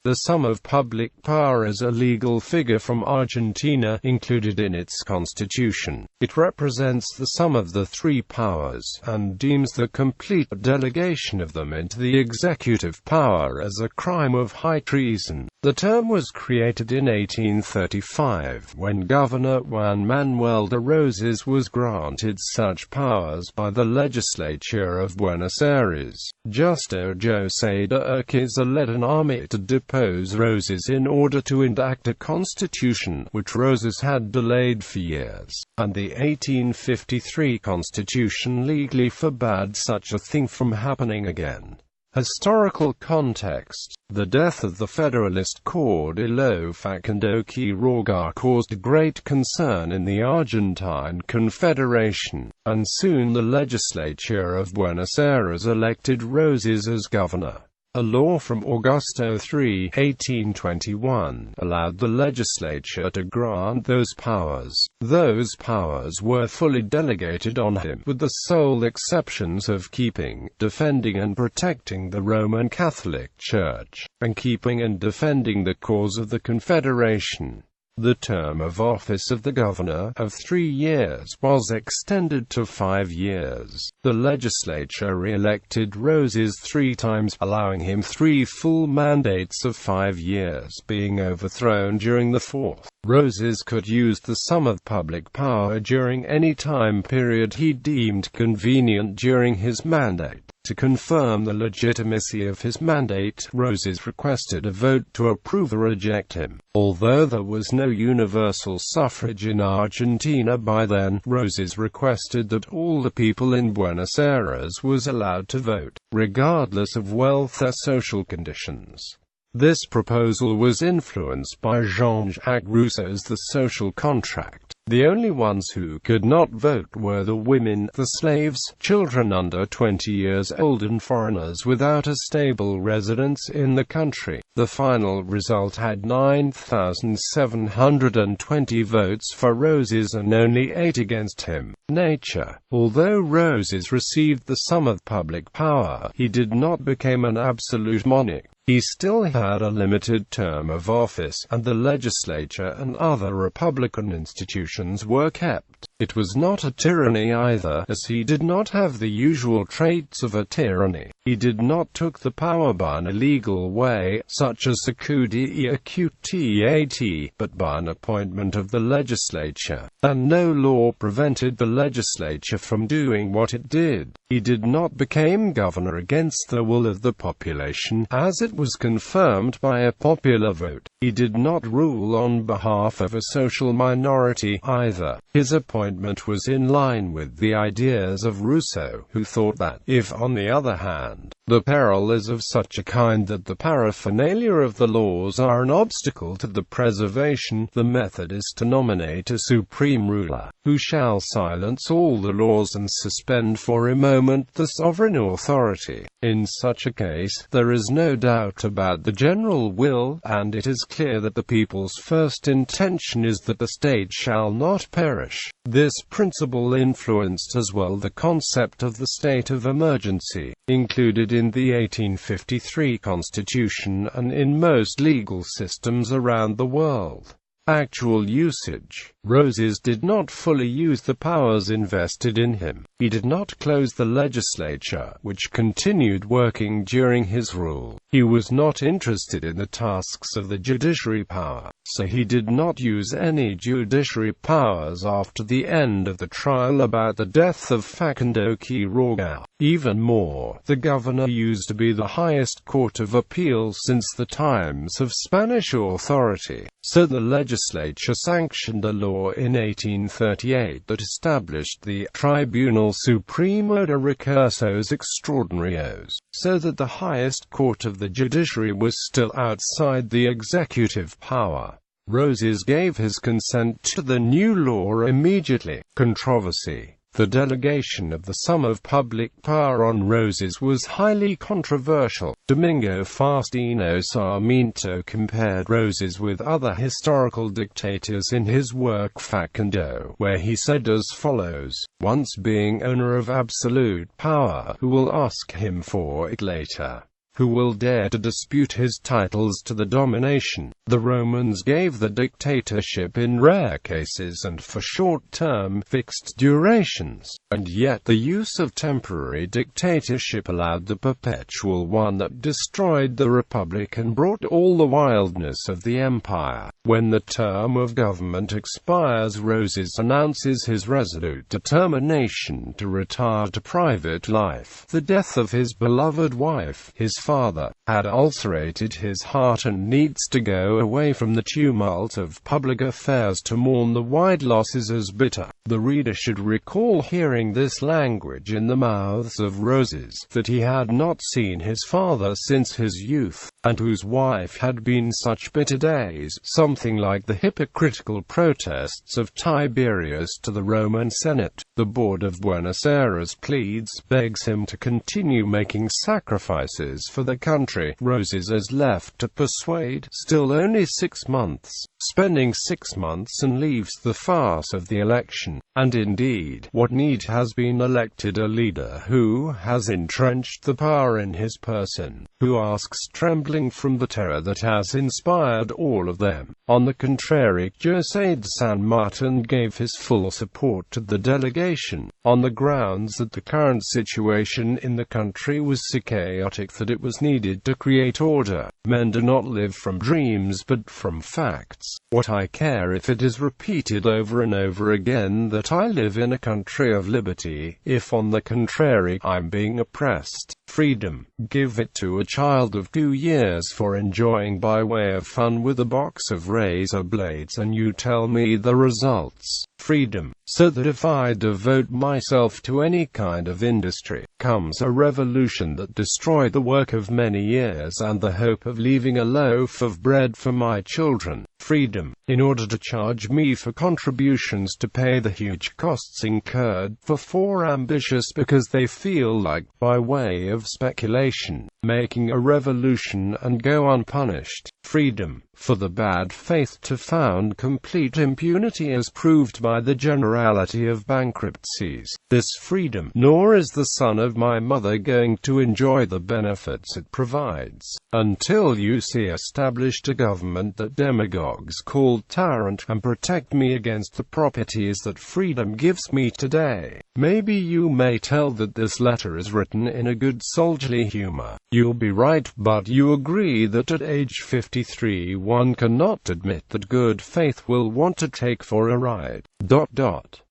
The sum of public power is a legal figure from Argentina, included in its constitution. It represents the sum of the three powers, and deems the complete delegation of them into the executive power as a crime of high treason. The term was created in 1835, when Governor Juan Manuel de Rosas was granted such powers by the legislature of Buenos Aires.Justo José de Urquiza led an army to depose Rosas in order to enact a constitution, which Rosas had delayed for years, and the 1853 constitution legally forbade such a thing from happening again. Historical context: the death of the Federalist Caudillo Facundo Quiroga caused great concern in the Argentine Confederation, and soon the legislature of Buenos Aires elected Rosas as governor. A law from Agosto 3, 1821, allowed the legislature to grant those powers. Those powers were fully delegated on him, with the sole exceptions of keeping, defending and protecting the Roman Catholic Church, and keeping and defending the cause of the Confederation. The term of office of the governor, of 3 years, was extended to 5 years. The legislature re-elected Rosas 3 times, allowing him 3 full mandates of 5 years, being overthrown during the 4th. Rosas could use the sum of public power during any time period he deemed convenient during his mandate. To confirm the legitimacy of his mandate, Rosas requested a vote to approve or reject him. Although there was no universal suffrage in Argentina by then, Rosas requested that all the people in Buenos Aires was allowed to vote, regardless of wealth or social conditions. This proposal was influenced by Jean-Jacques Rousseau's The Social Contract. The only ones who could not vote were the women, the slaves, children under 20 years old and foreigners without a stable residence in the country. The final result had 9,720 votes for Rosas and only 8 against him. Nature: although Rosas received the sum of public power, he did not become an absolute monarch. He still had a limited term of office, and the legislature and other republican institutions were kept. It was not a tyranny either, as he did not have the usual traits of a tyranny. He did not take the power by an illegal way, such as a coup d'etat, but by an appointment of the legislature, and no law prevented the legislature from doing what it did. He did not become governor against the will of the population, as it was confirmed by a popular vote. He did not rule on behalf of a social minority either. His appointment was in line with the ideas of Rousseau, who thought that, if on the other hand, the peril is of such a kind that the paraphernalia of the laws are an obstacle to the preservation, the method is to nominate a supreme ruler, who shall silence all the laws and suspend for a moment the sovereign authority. In such a case, there is no doubt about the general will, and it is clear that the people's first intention is that the state shall not perish. This principle influenced as well the concept of the state of emergency, included in the 1853 Constitution and in most legal systems around the world. Actual usage: Rosas did not fully use the powers invested in him. He did not close the legislature, which continued working during his rule. He was not interested in the tasks of the judiciary power, so he did not use any judiciary powers after the end of the trial about the death of Facundo Quiroga. Even more, the governor used to be the highest court of appeal since the times of Spanish authority, so the legislature sanctioned a law in 1838 that established the Tribunal Supremo de Recursos Extraordinarios, so that the highest court of the judiciary was still outside the executive power. Rosas gave his consent to the new law immediately. Controversy: the delegation of the sum of public power on Rosas was highly controversial. Domingo Faustino Sarmiento compared Rosas with other historical dictators in his work Facundo, where he said as follows: "Once being owner of absolute power, who will ask him for it later?" Who will dare to dispute his titles to the domination? The Romans gave the dictatorship in rare cases and for short-term, fixed durations, and yet the use of temporary dictatorship allowed the perpetual one that destroyed the republic and brought all the wildness of the empire. When the term of government expires, Rosas announces his resolute determination to retire to private life. The death of his beloved wife, his father, had ulcerated his heart and needs to go away from the tumult of public affairs to mourn the wide losses as bitter. The reader should recall hearing this language in the mouths of Rosas, that he had not seen his father since his youth, and whose wife had been such bitter days, something like the hypocritical protests of Tiberius to the Roman Senate. The board of Buenos Aires begs him to continue making sacrifices for the country. Rosas is left to persuade, still only 6 months, spending 6 months, and leaves the farce of the election. And indeed, what need has been elected a leader who has entrenched the power in his person, who asks trembling from the terror that has inspired all of them? On the contrary, José de San Martin gave his full support to the delegation, on the grounds that the current situation in the country was so chaotic that it was needed to create order. Men do not live from dreams but from facts. What I care if it is repeated over and over again that I live in a country of liberty, if on the contrary I'm being oppressed? Freedom. Give it to a child of 2 years for enjoying by way of fun with a box of razor blades, and you tell me the results. Freedom. So that if I devote myself to any kind of industry, comes a revolution that destroyed the work of many years and the hope of leaving a loaf of bread for my children. Freedom. In order to charge me for contributions to pay the huge costs incurred for 4 ambitious because they feel like, by way of speculation, making a revolution and go unpunished. Freedom. For the bad faith to found complete impunity as proved by the generality of bankruptcies. This freedom. Nor is the son of my mother going to enjoy the benefits it provides, until you see established a government that demagogues call tyrant, and protect me against the properties that freedom gives me today. Maybe you may tell that this letter is written in a good soldierly humor. You'll be right, but you agree that at age 53 one cannot admit that good faith will want to take for a ride.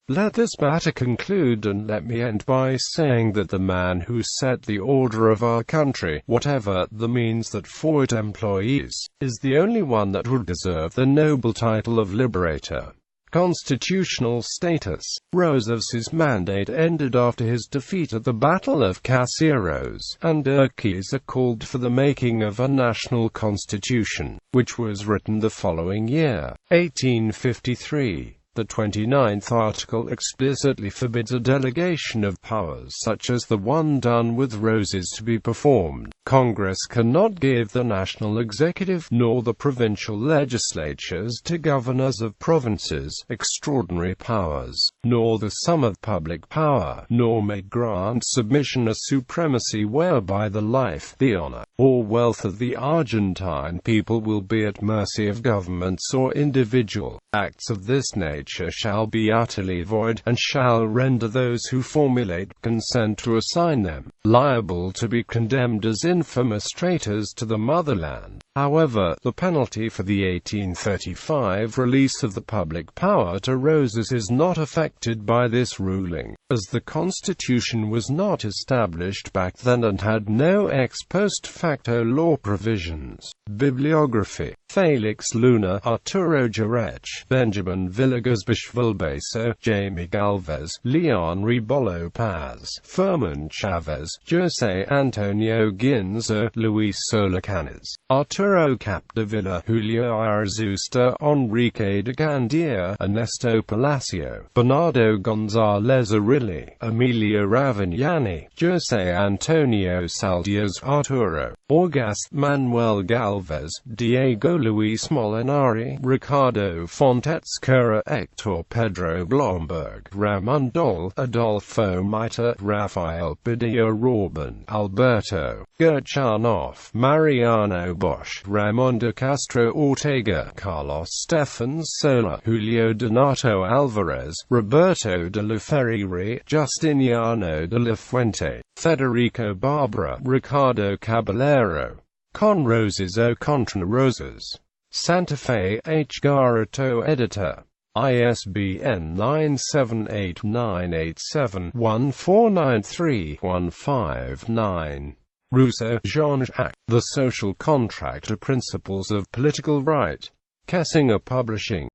Let this matter conclude, and let me end by saying that the man who set the order of our country, whatever the means that for it employs, is the only one that would deserve the noble title of liberator. Constitutional status. Rosas's mandate ended after his defeat at the Battle of Caseros, and Urquiza called for the making of a national constitution, which was written the following year, 1853. The 29th article explicitly forbids a delegation of powers such as the one done with Rosas to be performed. Congress cannot give the national executive, nor the provincial legislatures to governors of provinces, extraordinary powers, nor the sum of public power, nor may grant submission a supremacy whereby the life, the honor, or wealth of the Argentine people will be at mercy of governments or individual. Acts of this nature shall be utterly void, and shall render those who formulate, consent to assign them, liable to be condemned as infamous traitors to the motherland. However, the penalty for the 1835 release of the public power to Rosas is not affected by this ruling, as the Constitution was not established back then and had no ex post facto law provisions. Bibliography. Felix Luna, Arturo Jarech, Benjamin Villegas Vilbeso, Jamie Galvez, Leon Rebolo Paz, Fermin Chavez, José Antonio Ginza, Luis Solacanes, Arturo Capdevila, Julio Aires.Justo, Enrique de Gandia, Ernesto Palacio, Bernardo González Arilli, Emilio Ravignani, José Antonio Saldias, Arturo Auguste Manuel Galvez, Diego Luis Molinari, Ricardo Fontes Cura, Hector Pedro Blomberg, Ramon Dole, Adolfo Maita, Rafael Padilla, Rauben, Alberto Gurchanov, Mariano Bosch, Ramon de Castro Ortega, Carlos Stefan Sola, Julio Donato Alvarez, Roberto de la Ferreira, Justiniano de la Fuente, Federico Barbara, Ricardo Caballero, Con Roses o Contra Rosas, Santa Fe H. Garato Editor, ISBN 978-987-1493-159. Rousseau, Jean-Jacques, The Social Contract: Principles of Political Right. Kessinger Publishing.